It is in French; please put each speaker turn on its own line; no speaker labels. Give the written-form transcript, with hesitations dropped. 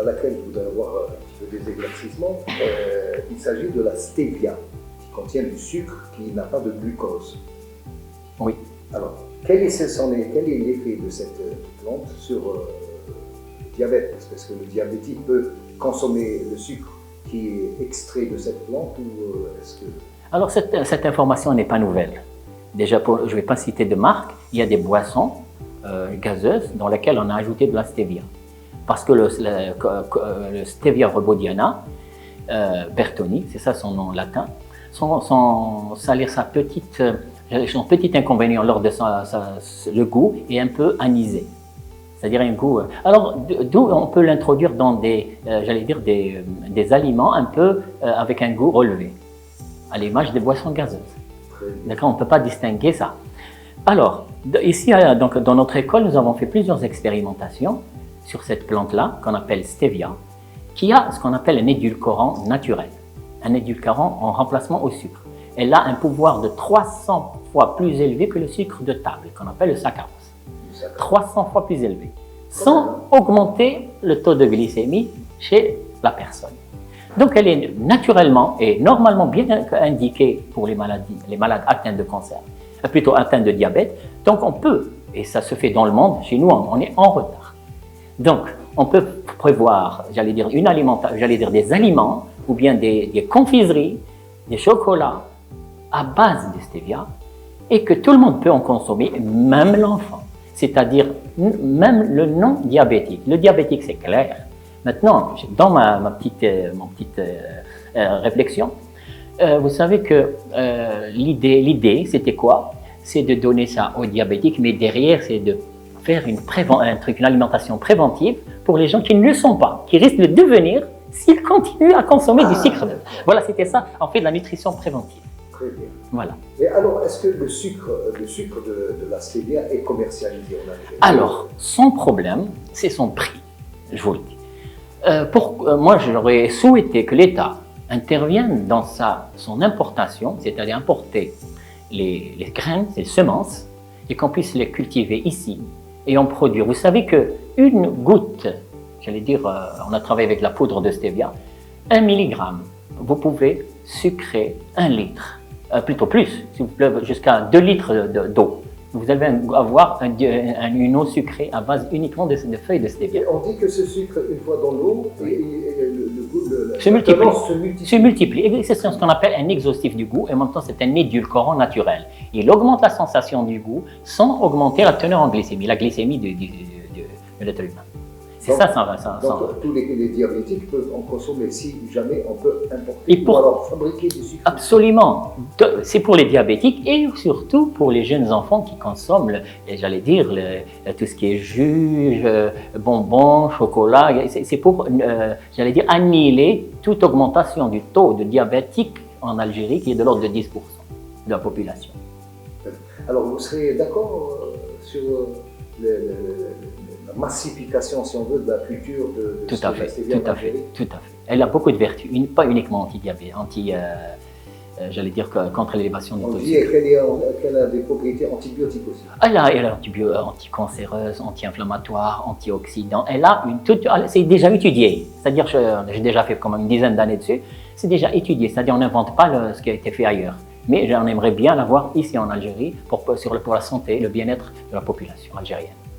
dans laquelle je voudrais avoir un petit peu des éclaircissements, il s'agit de la stevia, qui contient du sucre qui n'a pas de glucose.
Oui.
Alors, quel est l'effet de cette plante sur le diabète? Est-ce que le diabétique peut consommer le sucre qui est extrait de cette plante ou est-ce que...
Alors, cette information n'est pas nouvelle. Déjà, je ne vais pas citer de marque, il y a des boissons gazeuses dans lesquelles on a ajouté de la stevia. Parce que le Stevia rebaudiana, Bertoni, c'est ça son nom latin, son petit inconvénient lors de le goût est un peu anisé. C'est-à-dire un goût... Alors, d'où on peut l'introduire dans des aliments un peu avec un goût relevé, à l'image des boissons gazeuses. D'accord, on ne peut pas distinguer ça. Alors, ici, donc, dans notre école, nous avons fait plusieurs expérimentations sur cette plante-là, qu'on appelle stevia, qui a ce qu'on appelle un édulcorant naturel, un édulcorant en remplacement au sucre. Elle a un pouvoir de 300 fois plus élevé que le sucre de table, qu'on appelle le saccharose. 300 fois plus élevé, sans augmenter le taux de glycémie chez la personne. Donc, elle est naturellement et normalement bien indiquée pour les malades atteints de cancer, plutôt atteints de diabète. Donc, on peut, et ça se fait dans le monde, chez nous, on est en retard. Donc, on peut prévoir, des aliments ou bien des confiseries, des chocolats à base de stevia et que tout le monde peut en consommer, même l'enfant. C'est-à-dire même le non diabétique. Le diabétique, c'est clair. Maintenant, dans ma petite réflexion, vous savez que l'idée, c'était quoi? C'est de donner ça aux diabétiques, mais derrière, c'est de faire une alimentation préventive pour les gens qui ne le sont pas, qui risquent de devenir s'ils continuent à consommer du sucre. Voilà, c'était ça, en fait, de la nutrition préventive.
Très bien.
Voilà.
Et alors, est-ce que le sucre de la stevia est commercialisé en Algérie?
Alors, son problème, c'est son prix, je vous le dis. Moi, j'aurais souhaité que l'État intervienne dans son importation, c'est-à-dire importer les graines, les semences, et qu'on puisse les cultiver ici et en produire. Vous savez qu'une goutte, on a travaillé avec la poudre de stevia, 1 milligramme, vous pouvez sucrer 1 litre, plutôt plus, s'il vous plaît, jusqu'à 2 litres d'eau. Vous allez avoir une eau sucrée à base uniquement de feuilles de stevia.
Et on dit que ce sucre, une fois dans l'eau, le goût
se multiplie. Et c'est ce qu'on appelle un exhaustif du goût, et en même temps c'est un édulcorant naturel. Il augmente la sensation du goût sans augmenter la teneur en glycémie, la glycémie de l'être humain. C'est ça.
Donc tous les diabétiques peuvent en consommer si jamais on peut importer ou alors fabriquer du sucre.
Absolument. C'est pour les diabétiques et surtout pour les jeunes enfants qui consomment, tout ce qui est jus, bonbons, chocolat. C'est pour, annihiler toute augmentation du taux de diabétique en Algérie qui est de l'ordre de 10% de la population.
Alors vous serez d'accord sur la massification, si on veut, de la culture de
tout à fait. Elle a beaucoup de vertus, pas uniquement contre l'élévation du taux de sucre.
Qu'elle a des propriétés antibiotiques aussi.
Elle est anticancéreuse, anti-inflammatoire, antioxydant. C'est déjà étudié. C'est-à-dire, j'ai déjà fait comme une dizaine d'années dessus. C'est déjà étudié. C'est-à-dire, on n'invente pas ce qui a été fait ailleurs. Mais j'en aimerais bien l'avoir ici en Algérie pour la santé et le bien-être de la population algérienne.